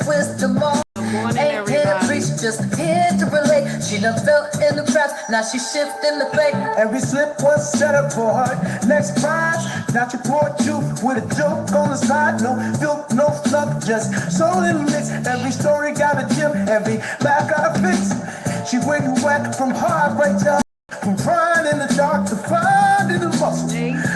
wisdom on. Ain't here to preach, just here to relate. She done fell in the cracks, now she shifting the fate. Every slip was set up for her next prize. Not your poor truth with a joke on the side. No filth, no fluff, just soul in the mix. Every story got a gem, every laugh got a fix. She where you at from heartbreak to from crying in the dark to finding the muscle.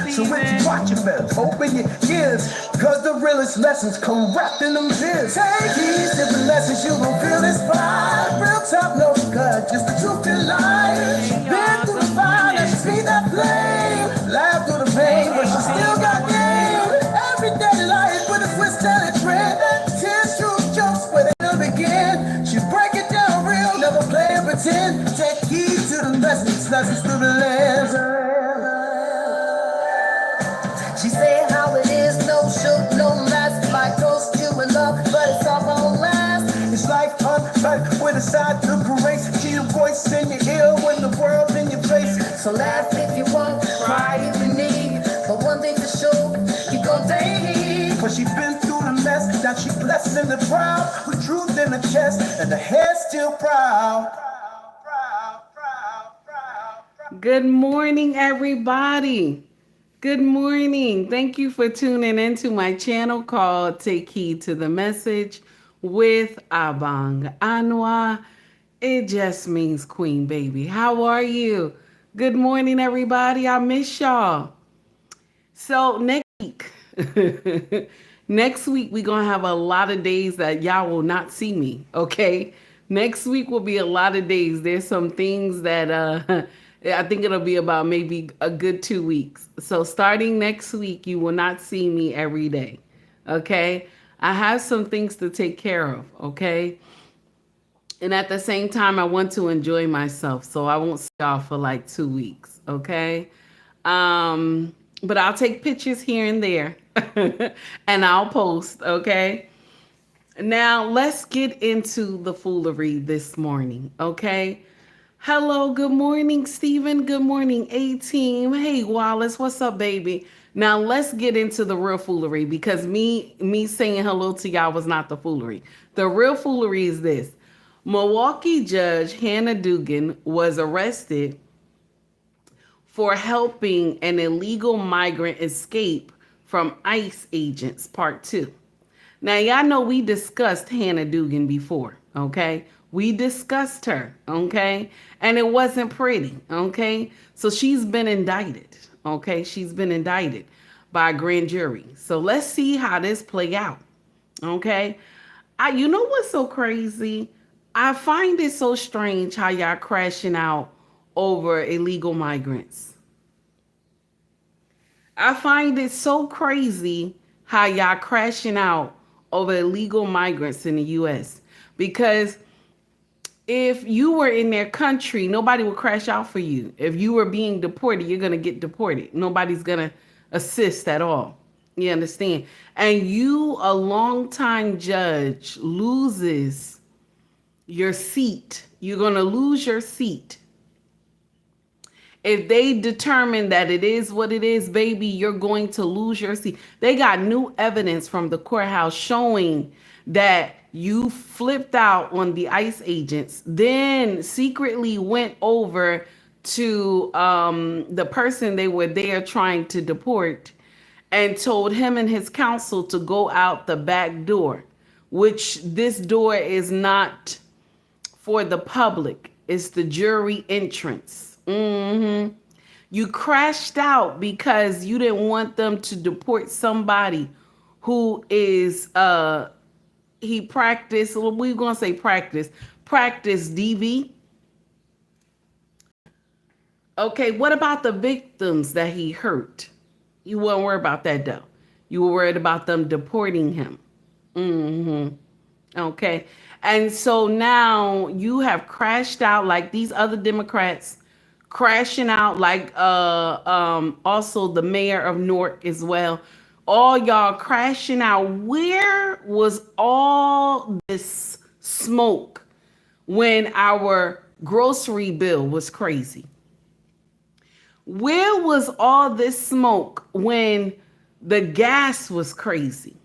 So when you watch your bells, open your ears, cause the realest lessons come wrapped in them tears. Take these different lessons, you gon' feel this vibe. Real top, no good, just the truth in life. Been through the fire, now she see that flame. Laugh through the pain, but she still got game. Everyday life with a twist and a trend. Tears, truth, jokes, where they will begin. She break it down real, never play and pretend. Take heed to the lessons through the lens. She say how it is, no shoot, no mask. My ghost you in love, but it's all gonna last. It's life uncut with a side to grace. She the voice in your ear when the world's in your face. So laugh if you want, cry if you need. But one thing for sure, you gon' take. Cause she been through the mess, now she blessed in the proud. With truth in the chest, and the head still proud. Good morning, everybody. Good morning. Thank you for tuning into my channel called Take Heed to the Message with Abang Anwa. It just means Queen Baby. How are you? Good morning, everybody. I miss y'all. So next week, we're going to have a lot of days that y'all will not see me, okay? Next week will be a lot of days. There's some things that I think it'll be about maybe a good 2 weeks. So starting next week, you will not see me every day, okay? I have some things to take care of, okay? And at the same time, I want to enjoy myself, so I won't see y'all for like 2 weeks, okay? But I'll take pictures here and there, and I'll post, okay? Now, let's get into the foolery this morning, okay? Hello, good morning, Stephen. Good morning, A-Team. Hey, Wallace, what's up, baby? Now, let's get into the real foolery because me saying hello to y'all was not the foolery. The real foolery is this. Milwaukee judge Hannah Dugan was arrested for helping an illegal migrant escape from ICE agents, part 2. Now, y'all know we discussed Hannah Dugan before, okay? We discussed her, okay? And it wasn't pretty, okay? So she's been indicted, okay? She's been indicted by a grand jury. So let's see how this play out, okay? You know what's so crazy? I find it so strange how y'all crashing out over illegal migrants. I find it so crazy how y'all crashing out over illegal migrants in the U.S. because if you were in their country, nobody would crash out for you. If you were being deported, you're going to get deported. Nobody's going to assist at all. You understand? And you, a longtime judge, loses your seat. You're going to lose your seat. If they determine that it is what it is, baby, you're going to lose your seat. They got new evidence from the courthouse showing that you flipped out on the ICE agents, then secretly went over to the person they were there trying to deport and told him and his counsel to go out the back door, which this door is not for the public. It's the jury entrance. You crashed out because you didn't want them to deport somebody who is he practiced, well, we're going to say practice DV. Okay, what about the victims that he hurt? You weren't worried about that, though. You were worried about them deporting him. Okay, and so now you have crashed out like these other Democrats crashing out, like also the mayor of Newark as well. All y'all crashing out. Where was all this smoke when our grocery bill was crazy? Where was all this smoke when the gas was crazy?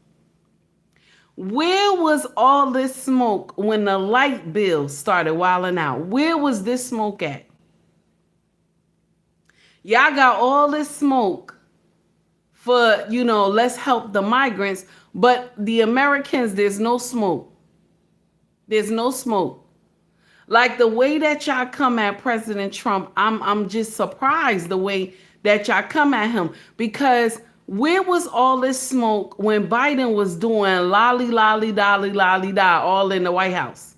Where was all this smoke when the light bill started wilding out? Where was this smoke at? Y'all got all this smoke for, let's help the migrants, but the Americans, there's no smoke. There's no smoke. Like the way that y'all come at President Trump, I'm just surprised the way that y'all come at him, because where was all this smoke when Biden was doing lolly, lolly, dolly, lolly, da, all in the White House?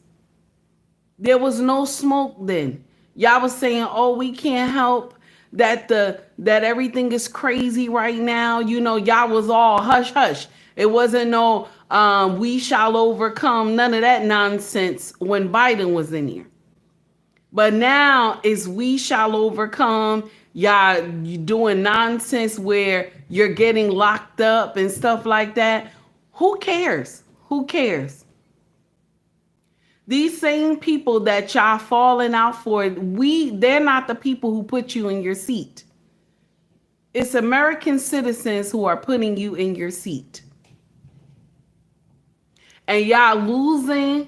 There was no smoke then. Y'all was saying, oh, we can't help that everything is crazy right now. Y'all was all hush, hush. It wasn't no we shall overcome, none of that nonsense when Biden was in here. But now it's we shall overcome. Y'all doing nonsense where you're getting locked up and stuff like that. Who cares? Who cares? These same people that y'all falling out for, they're not the people who put you in your seat. It's American citizens who are putting you in your seat. And y'all losing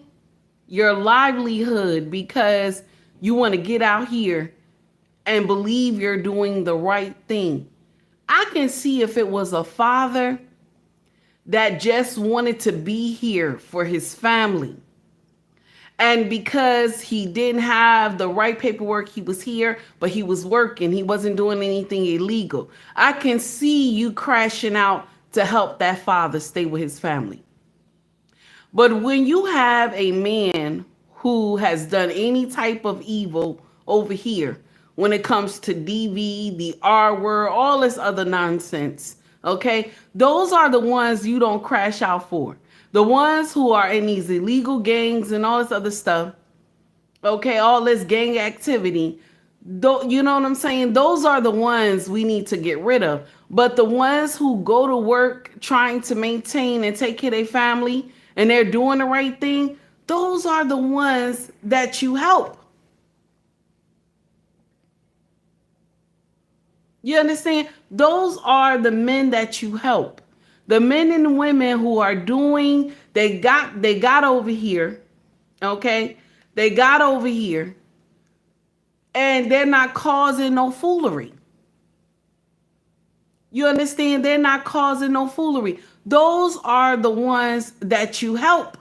your livelihood because you want to get out here and believe you're doing the right thing. I can see if it was a father that just wanted to be here for his family, and because he didn't have the right paperwork, he was here, but he was working. He wasn't doing anything illegal. I can see you crashing out to help that father stay with his family. But when you have a man who has done any type of evil over here, when it comes to DV, the R word, all this other nonsense, okay? Those are the ones you don't crash out for. The ones who are in these illegal gangs and all this other stuff, okay, all this gang activity, you know what I'm saying? Those are the ones we need to get rid of. But the ones who go to work trying to maintain and take care of their family and they're doing the right thing, those are the ones that you help. You understand? Those are the men that you help. The men and women who are doing, they got over here, okay? They got over here, and they're not causing no foolery. You understand? They're not causing no foolery. Those are the ones that you help.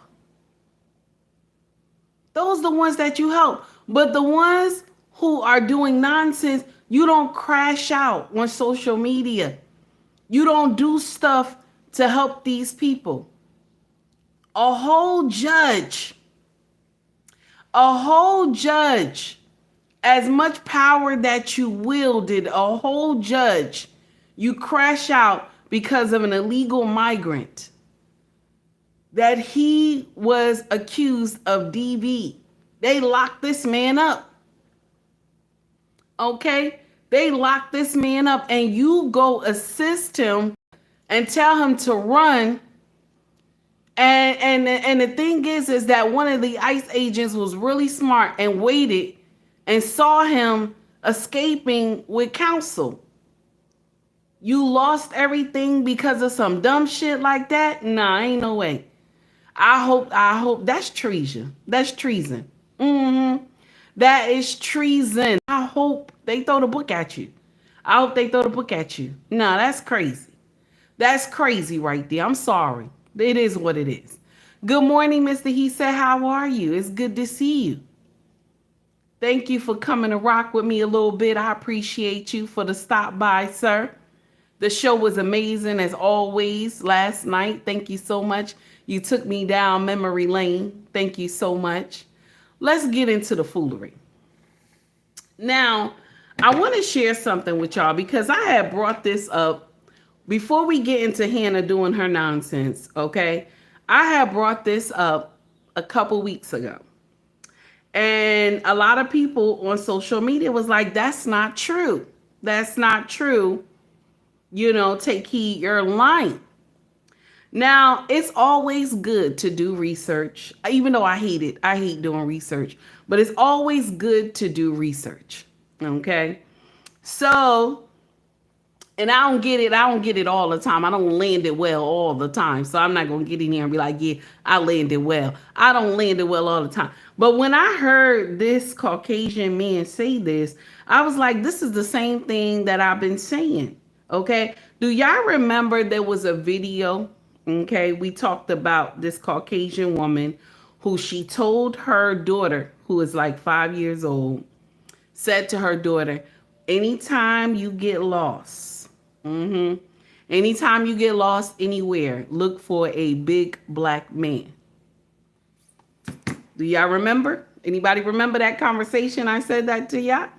Those are the ones that you help. But the ones who are doing nonsense, you don't crash out on social media. You don't do stuff to help these people. A whole judge, as much power that you wielded, a whole judge, you crash out because of an illegal migrant that he was accused of DV. They locked this man up. Okay? They locked this man up, and you go assist him and tell him to run. And the thing is that one of the ICE agents was really smart and waited and saw him escaping with counsel. You lost everything because of some dumb shit like that? Nah, ain't no way. I hope that's treason. That's treason. That is treason. I hope they throw the book at you. I hope they throw the book at you. Nah, that's crazy. That's crazy right there. I'm sorry. It is what it is. Good morning, Mr. He said, how are you? It's good to see you. Thank you for coming to rock with me a little bit. I appreciate you for the stop by, sir. The show was amazing as always last night. Thank you so much. You took me down memory lane. Thank you so much. Let's get into the foolery. Now, I want to share something with y'all because I had brought this up before we get into Hannah doing her nonsense, okay? I had brought this up a couple weeks ago. And a lot of people on social media was like, that's not true. That's not true. You know, take heed, you're lying. Now, it's always good to do research, even though I hate it. I hate doing research, but it's always good to do research, okay? So And I don't get it. I don't get it all the time. I don't land it well all the time. So I'm not going to get in here and be like, yeah, I landed well. I don't land it well all the time. But when I heard this Caucasian man say this, I was like, this is the same thing that I've been saying. Okay. Do y'all remember there was a video? Okay. We talked about this Caucasian woman who she told her daughter, who is like 5 years old, said to her daughter, anytime you get lost, anytime you get lost anywhere, look for a big black man. Do y'all remember? Anybody remember that conversation? I said that to y'all?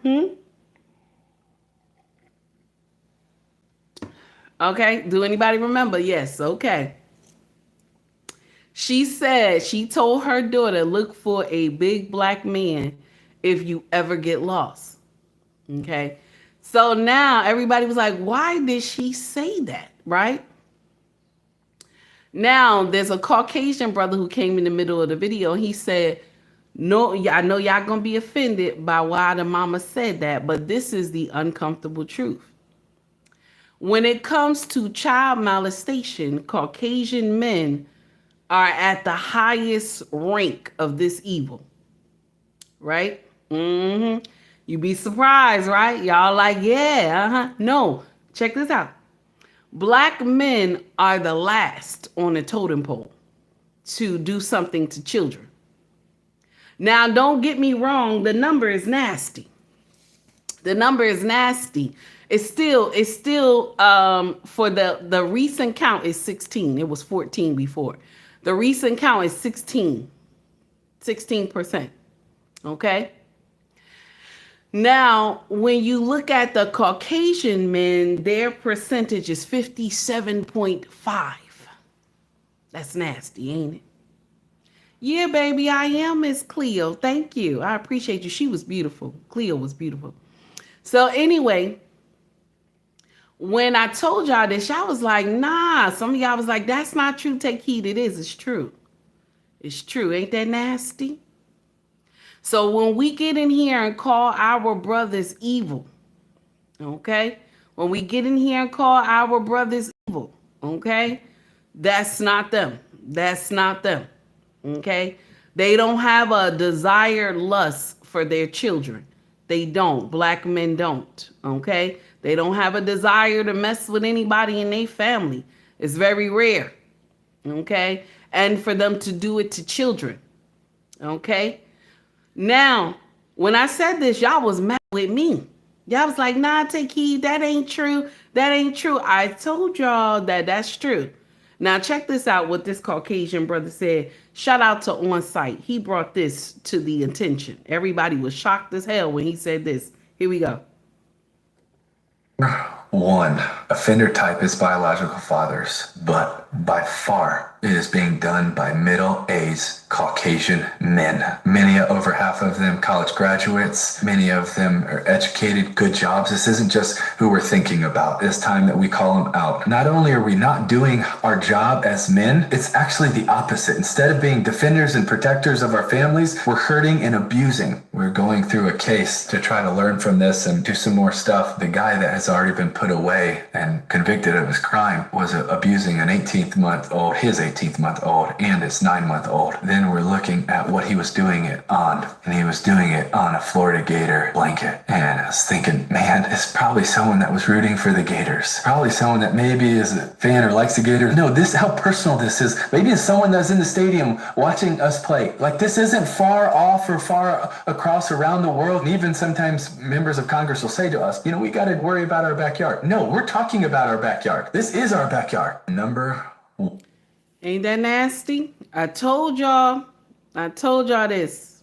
Okay. Do anybody remember? Yes. Okay. She said she told her daughter, look for a big black man if you ever get lost. Okay. So now everybody was like, why did she say that? Right? Now there's a Caucasian brother who came in the middle of the video. He said, no, I know y'all gonna be offended by why the mama said that, but this is the uncomfortable truth. When it comes to child molestation, Caucasian men are at the highest rank of this evil. Right? You be surprised, right? Y'all like, yeah, No, check this out. Black men are the last on the totem pole to do something to children. Now, don't get me wrong. The number is nasty. The number is nasty. It's still for the recent count is 16. It was 14 before. The recent count is 16%. Okay. Now, when you look at the Caucasian men, their percentage is 57.5. That's nasty, ain't it? Yeah, baby, I am Miss Cleo. Thank you. I appreciate you. She was beautiful. Cleo was beautiful. So anyway, when I told y'all this, y'all was like, nah. Some of y'all was like, that's not true. Take heed. It is. It's true. It's true. Ain't that nasty? So when we get in here and call our brothers evil, okay? When we get in here and call our brothers evil, okay? That's not them. That's not them, okay? They don't have a desired lust for their children. They don't. Black men don't, okay? They don't have a desire to mess with anybody in their family. It's very rare, okay? And for them to do it to children, okay? Now, when I said this, y'all was mad with me. Y'all was like, nah, take heed. That ain't true. That ain't true. I told y'all that that's true. Now, check this out, what this Caucasian brother said. Shout out to On Site. He brought this to the attention. Everybody was shocked as hell when he said this. Here we go. One, offender type is biological fathers, but by far it is being done by middle-aged Caucasian men. Many, over half of them, college graduates. Many of them are educated, good jobs. This isn't just who we're thinking about. It's time that we call them out. Not only are we not doing our job as men, it's actually the opposite. Instead of being defenders and protectors of our families, we're hurting and abusing. We're going through a case to try to learn from this and do some more stuff. The guy that has already been put away and convicted of his crime was abusing an 18-month-old, his 18-month-old, and his 9-month-old. Then we're looking at what he was doing it on, and he was doing it on a Florida Gator blanket. And I was thinking, man, it's probably someone that was rooting for the Gators. Probably someone that maybe is a fan or likes the Gators. No, this how personal this is. Maybe it's someone that's in the stadium watching us play. Like, this isn't far off or far across around the world. And even sometimes members of Congress will say to us, we got to worry about our backyard. No, we're talking about our backyard. This is our backyard. Number one. Ain't that nasty? I told y'all this.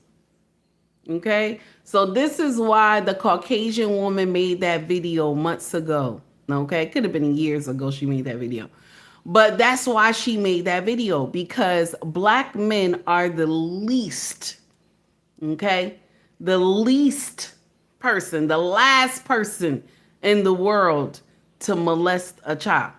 Okay? So this is why the Caucasian woman made that video months ago. Okay? Could have been years ago she made that video. But that's why she made that video, because black men are the least, okay? The least person, the last person in the world to molest a child.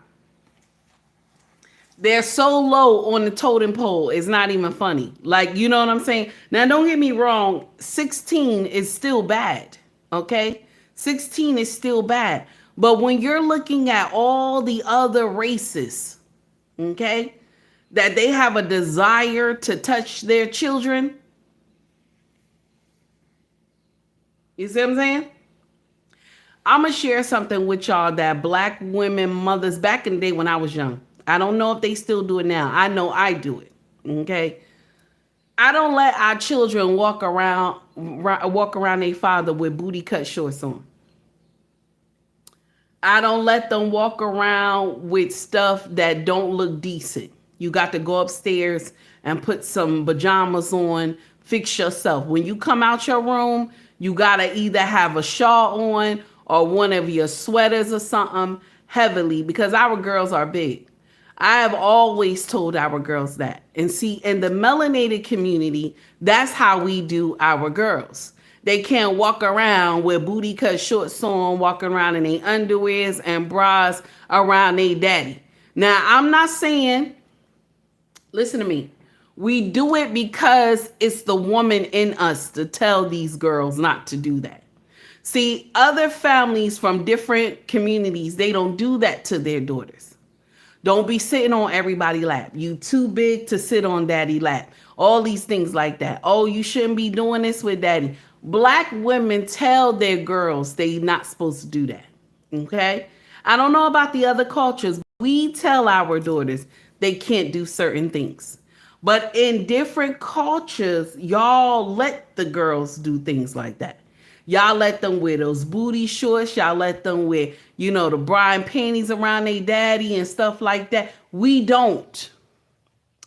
They're so low on the totem pole, it's not even funny. Like, you know what I'm saying? Now, don't get me wrong. 16 is still bad, okay? 16 is still bad. But when you're looking at all the other races, okay, that they have a desire to touch their children, you see what I'm saying? I'm going to share something with y'all that black women, mothers, back in the day when I was young, I don't know if they still do it now. I know I do it, okay? I don't let our children walk around their father with booty cut shorts on. I don't let them walk around with stuff that don't look decent. You got to go upstairs and put some pajamas on, fix yourself. When you come out your room, you got to either have a shawl on or one of your sweaters or something heavily, because our girls are big. I have always told our girls that. And see, in the melanated community, that's how we do our girls. They can't walk around with booty cut shorts on, walking around in their underwears and bras around their daddy. Now, I'm not saying, listen to me, we do it because it's the woman in us to tell these girls not to do that. See, other families from different communities, they don't do that to their daughters. Don't be sitting on everybody's lap. You too big to sit on daddy's lap. All these things like that. Oh, you shouldn't be doing this with daddy. Black women tell their girls they not supposed to do that. Okay? I don't know about the other cultures. We tell our daughters they can't do certain things. But in different cultures, y'all let the girls do things like that. Y'all let them wear those booty shorts. Y'all let them wear, the bra and panties around their daddy and stuff like that. We don't.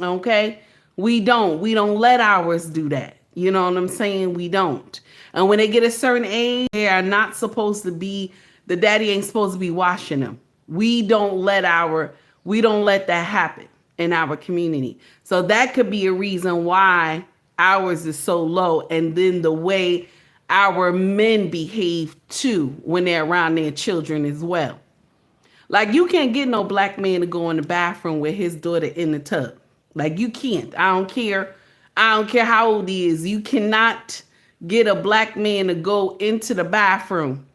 Okay? We don't. We don't let ours do that. You know what I'm saying? We don't. And when they get a certain age, they are not supposed to be, the daddy ain't supposed to be washing them. We don't let that happen in our community. So that could be a reason why ours is so low. And then the way our men behave too when they're around their children as well. Like, you can't get no black man to go in the bathroom with his daughter in the tub. Like, you can't. I don't care how old he is. You cannot get a black man to go into the bathroom,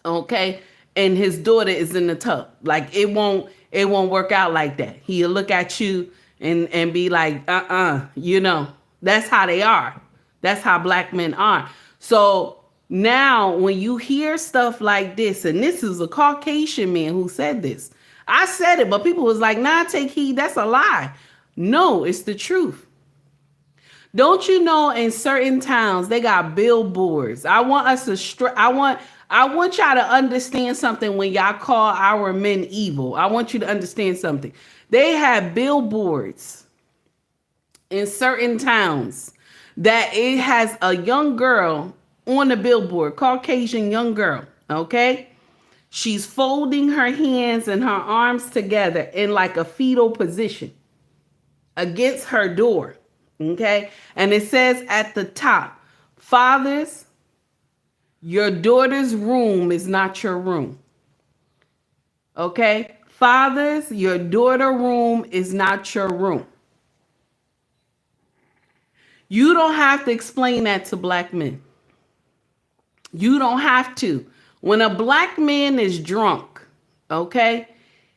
okay, and his daughter is in the tub. Like, it won't work out like that. He'll look at you and be like, that's how they are. That's how black men are. So now when you hear stuff like this, and this is a Caucasian man who said this. I said it, but people was like, nah, take heed. That's a lie. No, it's the truth. Don't you know in certain towns they got billboards? I want y'all to understand something when y'all call our men evil. I want you to understand something. They have billboards in certain towns that it has a young girl on the billboard, Caucasian young girl, okay? She's folding her hands and her arms together in like a fetal position against her door. Okay. And it says at the top, fathers, your daughter's room is not your room. Okay. Fathers, your daughter's room is not your room. You don't have to explain that to black men. You don't have to. When a black man is drunk, okay,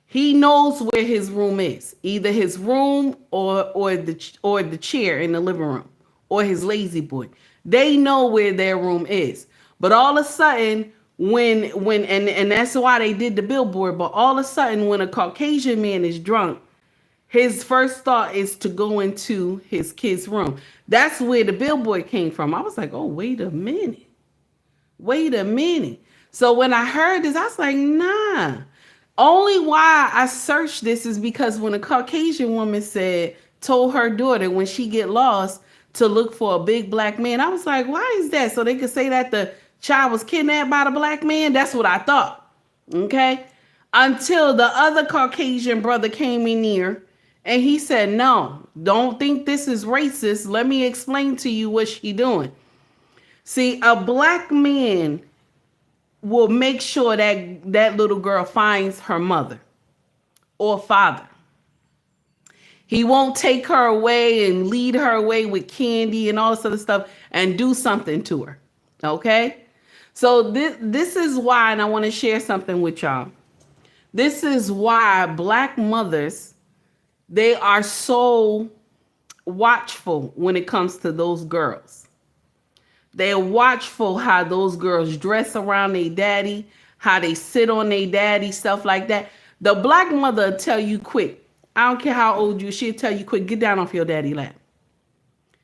he knows where his room is, either his room or the chair in the living room or his lazy boy. They know where their room is. But all of a sudden, and that's why they did the billboard. But all of a sudden, when a Caucasian man is drunk, his first thought is to go into his kid's room. That's where the billboard came from. I was like, oh, wait a minute. So when I heard this, I was like, nah. Only why I searched this is because when a Caucasian woman told her daughter when she get lost to look for a big black man, I was like, why is that? So they could say that the child was kidnapped by the black man? That's what I thought. Okay? Until the other Caucasian brother came in here and he said, no, don't think this is racist. Let me explain to you what she doing. See, a black man will make sure that little girl finds her mother or father. He won't take her away and lead her away with candy and all this other stuff and do something to her. Okay? So this is why, and I want to share something with y'all. This is why black mothers, they are so watchful when it comes to those girls. They're watchful how those girls dress around their daddy, how they sit on their daddy, stuff like that. The black mother will tell you quick. I don't care how old you, she'll tell you quick, get down off your daddy lap.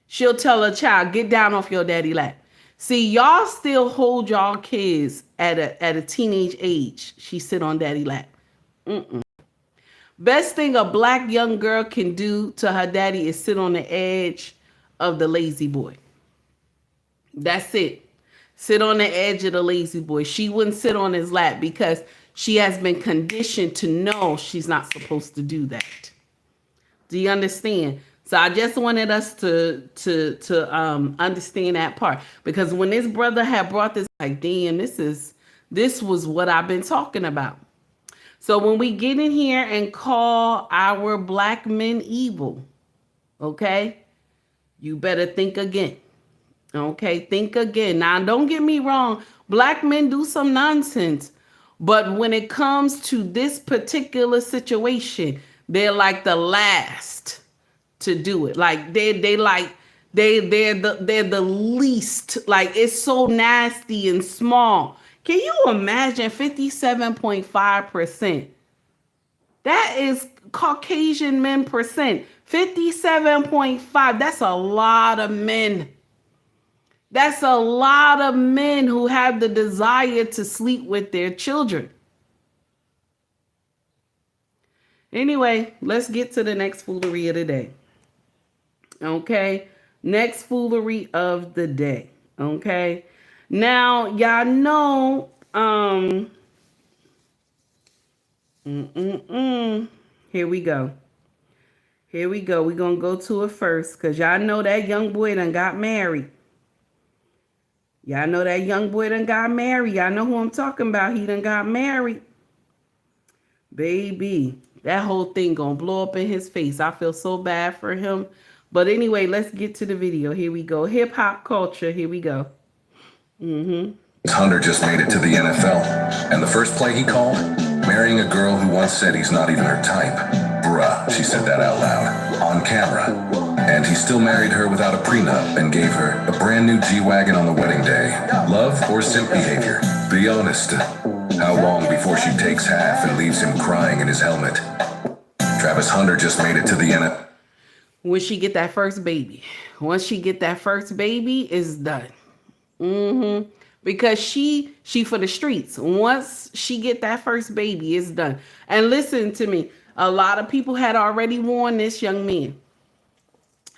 She'll tell a child, get down off your daddy lap. See, y'all still hold y'all kids at a teenage age. She sit on daddy lap. Best thing a black young girl can do to her daddy is sit on the edge of the lazy boy. That's it. Sit on the edge of the lazy boy. She wouldn't sit on his lap because she has been conditioned to know she's not supposed to do that. Do you understand? So I just wanted us to understand that part, because when this brother had brought this, like, damn, this was what I've been talking about. So when we get in here and call our black men evil, okay, you better think again. Okay, think again. Now, don't get me wrong. Black men do some nonsense, but when it comes to this particular situation, they're like the last to do it. Like they're the least. Like, it's so nasty and small. Can you imagine 57.5%? That is Caucasian men percent. 57.5. That's a lot of men. That's a lot of men who have the desire to sleep with their children. Anyway, let's get to the next foolery of the day. Okay, next foolery of the day. Okay, now y'all know, here we go. Here we go. We're gonna go to it first, because y'all know that young boy done got married. Y'all know that young boy done got married. Y'all know who I'm talking about. He done got married. Baby, that whole thing gonna blow up in his face. I feel so bad for him. But anyway, let's get to the video. Here we go. Hip hop culture. Here we go. Hunter just made it to the NFL, and the first play he called, marrying a girl who once said he's not even her type. Bruh, she said that out loud, on camera. And he still married her without a prenup and gave her a brand new G-Wagon on the wedding day. Love or simp behavior? Be honest. How long before she takes half and leaves him crying in his helmet? Travis Hunter just made it to the NFL. When she get that first baby. Once she get that first baby, it's done. Because she for the streets. Once she get that first baby, it's done. And listen to me. A lot of people had already warned this young man.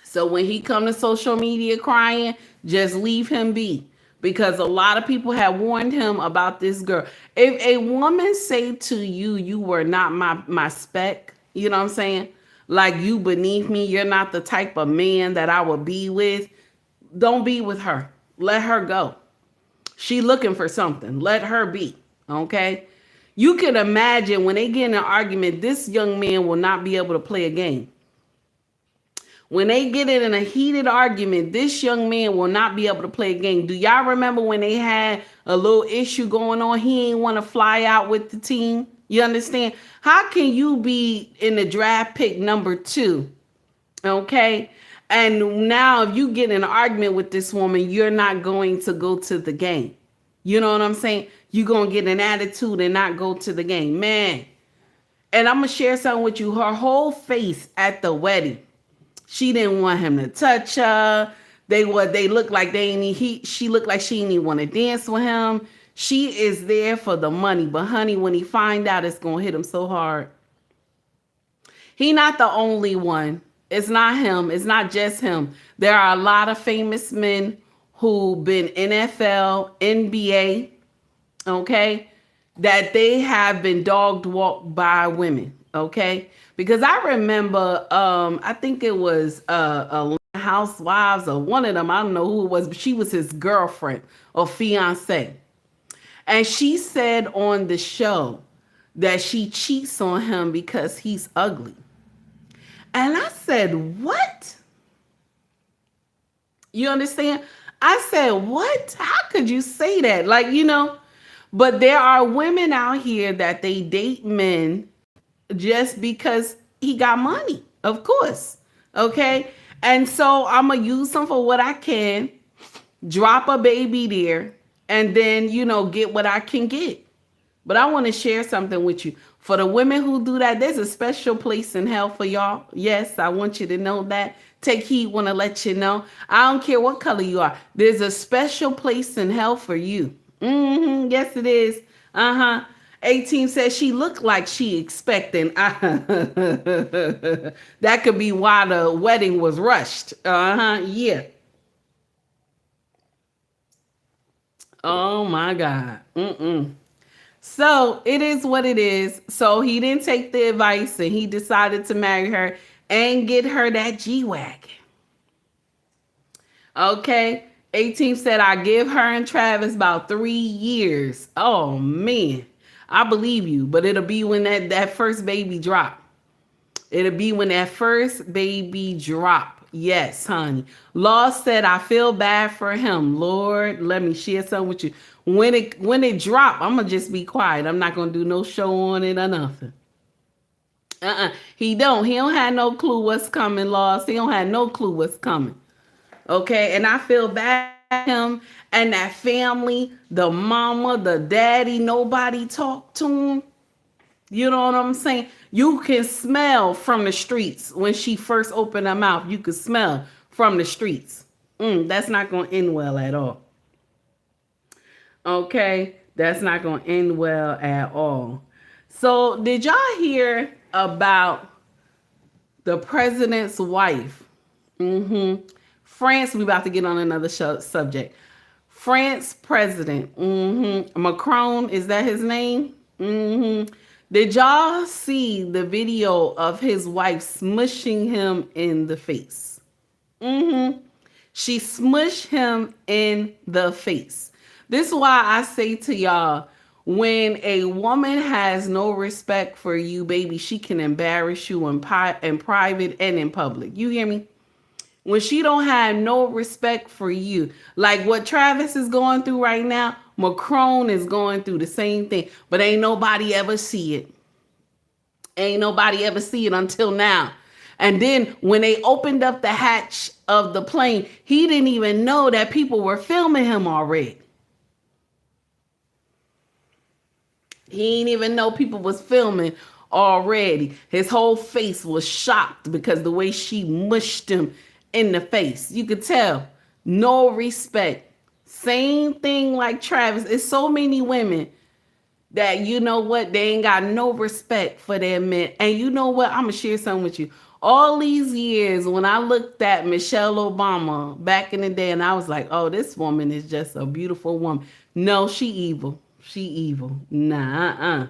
So when he come to social media crying, just leave him be. Because a lot of people had warned him about this girl. If a woman say to you, you were not my spec, you know what I'm saying? Like, you beneath me, you're not the type of man that I would be with. Don't be with her. Let her go. She looking for something. Let her be. Okay? You can imagine when they get in an argument, this young man will not be able to play a game. When they get in a heated argument, this young man will not be able to play a game. Do y'all remember when they had a little issue going on? He ain't want to fly out with the team. You understand? How can you be in the draft pick number 2? Okay? And now if you get in an argument with this woman, you're not going to go to the game. You know what I'm saying? You're going to get an attitude and not go to the game. Man. And I'm going to share something with you. Her whole face at the wedding. She didn't want him to touch her. They looked like she looked like she didn't even want to dance with him. She is there for the money. But honey, when he find out, it's going to hit him so hard. He not the only one. It's not him. It's not just him. There are a lot of famous men who've been NFL, NBA, okay, that they have been dogged walked by women, okay? Because I remember, I think it was Housewives or one of them. I don't know who it was, but she was his girlfriend or fiance. And she said on the show that she cheats on him because he's ugly. And I said, what? You understand? I said, what? How could you say that? Like, but there are women out here that they date men just because he got money, of course. Okay. And so I'm going to use him for what I can, drop a baby there, and then, get what I can get. But I want to share something with you. For the women who do that, there's a special place in hell for y'all. Yes, I want you to know that. Take heed, want to let you know. I don't care what color you are. There's a special place in hell for you. Yes, it is. 18 says she looked like she expecting. That could be why the wedding was rushed. Yeah. Oh my God. So it is what it is. So he didn't take the advice and he decided to marry her and get her that G-Wagon. Okay. 18 said, I give her and Travis about 3 years. Oh man, I believe you, but it'll be when that first baby drop. It'll be when that first baby drop. Yes, honey. Law said, I feel bad for him. Lord, let me share something with you. When it drop, I'm gonna just be quiet. I'm not gonna do no show on it or nothing. He don't have no clue what's coming, Laws. He don't have no clue what's coming. Okay, and I feel bad for him and that family, the mama, the daddy, nobody talked to him. You know what I'm saying? You can smell from the streets. When she first opened her mouth, you could smell from the streets. That's not going to end well at all. Okay? That's not going to end well at all. So did y'all hear about the president's wife? France, we about to get on another subject. France president. Macron, is that his name? Did y'all see the video of his wife smushing him in the face? She smushed him in the face. This is why I say to y'all, when a woman has no respect for you, baby, she can embarrass you in private and in public. You hear me? When she don't have no respect for you, like what Travis is going through right now, Macron is going through the same thing, but ain't nobody ever see it. Ain't nobody ever see it until now. And then when they opened up the hatch of the plane, he didn't even know that people were filming him already. He didn't even know people was filming already. His whole face was shocked because the way she mushed him in the face. You could tell. No respect. Same thing like Travis. It's so many women that, you know what, they ain't got no respect for their men. And you know what? I'm going to share something with you. All these years when I looked at Michelle Obama back in the day and I was like, oh, this woman is just a beautiful woman. No, she evil. She evil. Nah,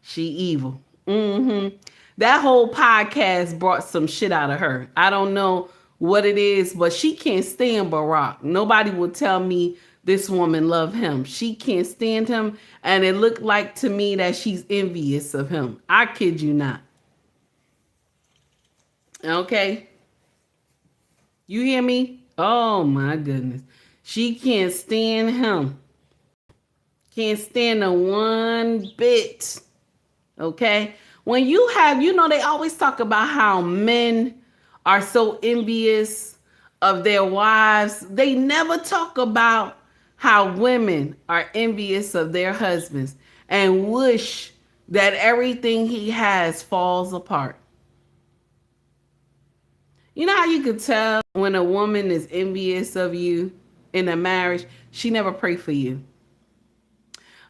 she evil. That whole podcast brought some shit out of her. I don't know what it is, but she can't stand Barack. Nobody will tell me this woman love him. She can't stand him, and it looked like to me that she's envious of him. I kid you not. Okay? You hear me? Oh my goodness. She can't stand him. Can't stand him one bit. Okay? When you have, they always talk about how men are so envious of their wives. They never talk about how women are envious of their husbands and wish that everything he has falls apart. You know how you could tell when a woman is envious of you in a marriage? She never pray for you.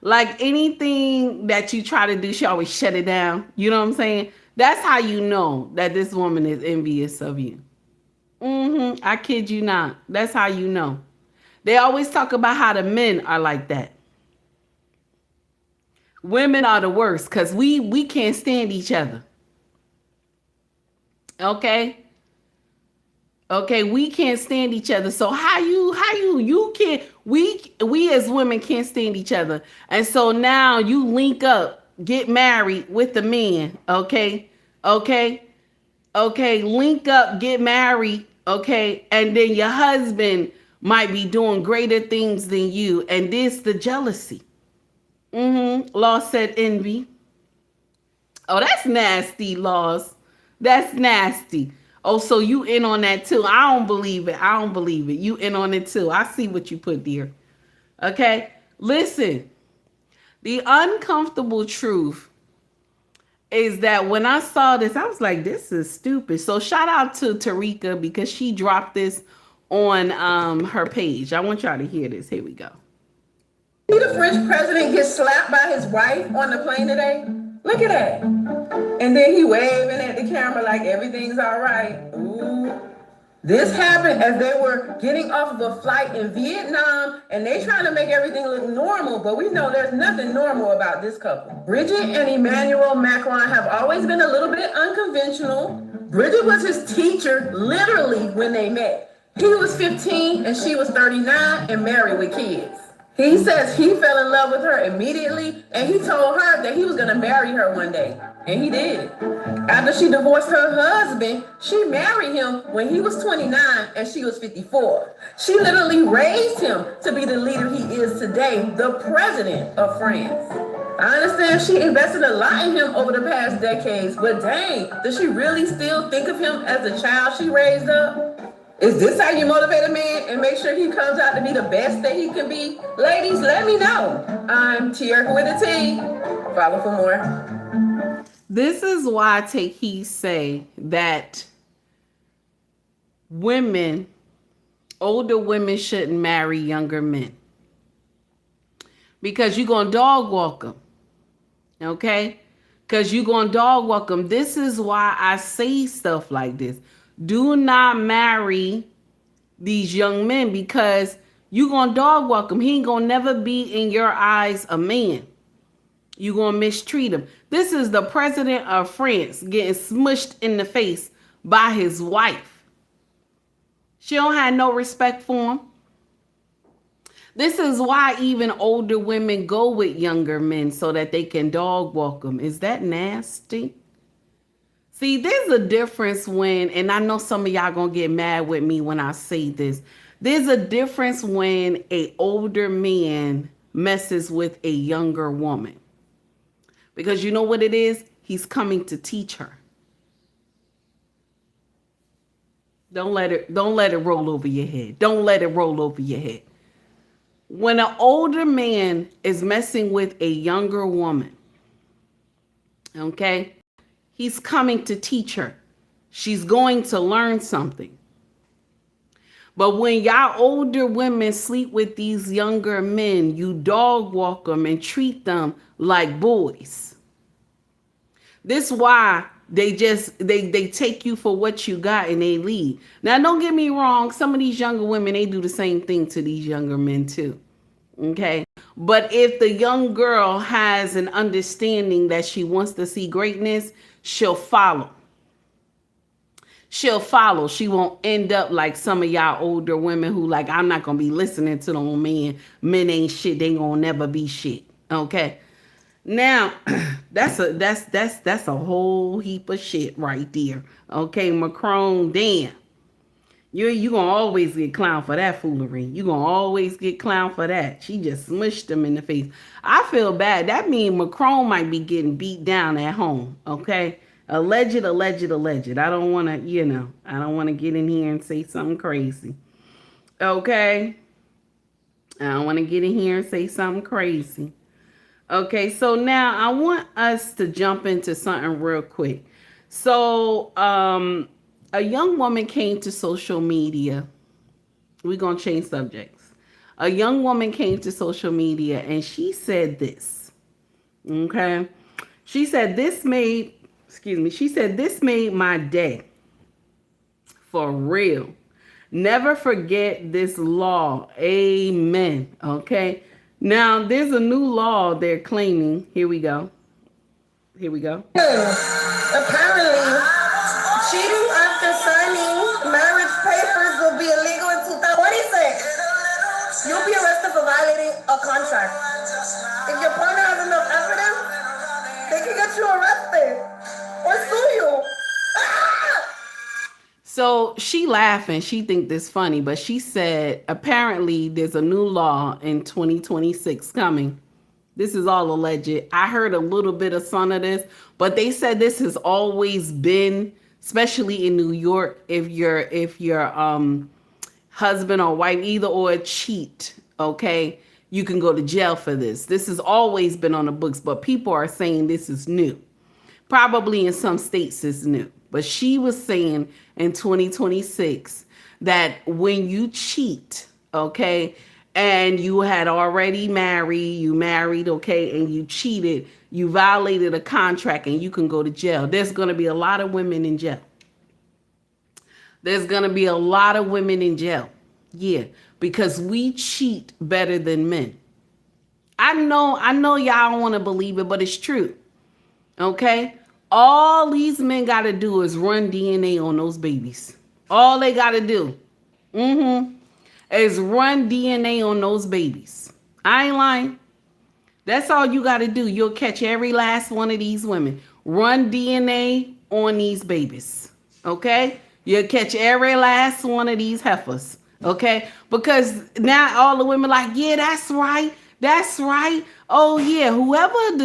Like anything that you try to do, she always shut it down. You know what I'm saying? That's how you know that this woman is envious of you. I kid you not. That's how you know. They always talk about how the men are like that. Women are the worst because we can't stand each other. Okay? Okay, we can't stand each other. So how you can't, we as women can't stand each other. And so now you link up, get married with the man, okay? Okay, link up, get married, okay? And then your husband might be doing greater things than you, and this the jealousy. Law said envy. Oh, that's nasty, Laws. That's nasty. Oh, so you in on that too? I don't believe it. I don't believe it. You in on it too. I see what you put there. Okay, listen. The uncomfortable truth is that when I saw this, I was like, this is stupid. So shout out to Tarika because she dropped this on her page. I want y'all to hear this. Here we go. See the French president get slapped by his wife on the plane today? Look at that. And then he waving at the camera like everything's all right. Ooh. This happened as they were getting off of a flight in Vietnam, and they trying to make everything look normal, but we know there's nothing normal about this couple. Bridget and Emmanuel Macron have always been a little bit unconventional. Bridget was his teacher, literally, when they met. He was 15 and she was 39 and married with kids. He says he fell in love with her immediately, and he told her that he was gonna marry her one day, and he did. After she divorced her husband, she married him when he was 29 and she was 54. She literally raised him to be the leader he is today, the president of France. I understand she invested a lot in him over the past decades, but dang, does she really still think of him as the child she raised up? Is this how you motivate a man and make sure he comes out to be the best that he can be? Ladies, let me know. I'm Tierka with a T. Follow for more. This is why I take heed say that women, older women shouldn't marry younger men. Because you're going to dog walk them. Okay? Because you're going to dog walk them. This is why I say stuff like this. Do not marry these young men because you're going to dog walk him. He ain't going to never be in your eyes a man. You're going to mistreat him. This is the president of France getting smushed in the face by his wife. She don't have no respect for him. This is why even older women go with younger men so that they can dog walk them. Is that nasty? See, there's a difference when, and I know some of y'all gonna get mad with me when I say this. There's a difference when an older man messes with a younger woman. Because you know what it is? He's coming to teach her. Don't let it roll over your head. Don't let it roll over your head. When an older man is messing with a younger woman, okay? He's coming to teach her. She's going to learn something. But when y'all older women sleep with these younger men, you dog walk them and treat them like boys. This is why they take you for what you got and they leave. Now, don't get me wrong. Some of these younger women, they do the same thing to these younger men too. Okay. But if the young girl has an understanding that she wants to see greatness, she'll follow. She'll follow. She won't end up like some of y'all older women who like, I'm not going to be listening to no man. Men ain't shit. They going to never be shit. Okay. Now, that's a whole heap of shit right there. Okay. Macron, damn. You going to always get clown for that foolery. You going to always get clown for that. She just smushed him in the face. I feel bad. That means Macron might be getting beat down at home. Okay. Alleged. I don't want to, I don't want to get in here and say something crazy. Okay. I don't want to get in here and say something crazy. Okay. So now I want us to jump into something real quick. So, a young woman came to social media. We're going to change subjects. A young woman came to social media and she said this. Okay. She said this made my day. For real. Never forget this law. Amen. Okay. Now there's a new law they're claiming. Here we go. Apparently, cheating after signing marriage papers will be illegal in 2026. You'll be arrested for violating a contract. If your partner has enough evidence, they can get you arrested or sue you. So she laughing, she think this funny, but she said apparently there's a new law in 2026 coming. This is all alleged. I heard a little bit of some of this, but they said this has always been, especially in New York, if your husband or wife, either or cheat, okay, you can go to jail for this. This has always been on the books, but people are saying this is new. Probably in some states it's new. But she was saying in 2026 that when you cheat, okay, and you had already married, okay, and you cheated, you violated a contract and you can go to jail. There's going to be a lot of women in jail. There's going to be a lot of women in jail. Yeah, because we cheat better than men. I know y'all don't want to believe it, but it's true. Okay? All these men got to do is run DNA on those babies. All they got to do is run DNA on those babies. I ain't lying. That's all you got to do. You'll catch every last one of these women. Run DNA on these babies. Okay? You'll catch every last one of these heifers. Okay? Because now all the women like, yeah, that's right. That's right. Oh, yeah. Whoever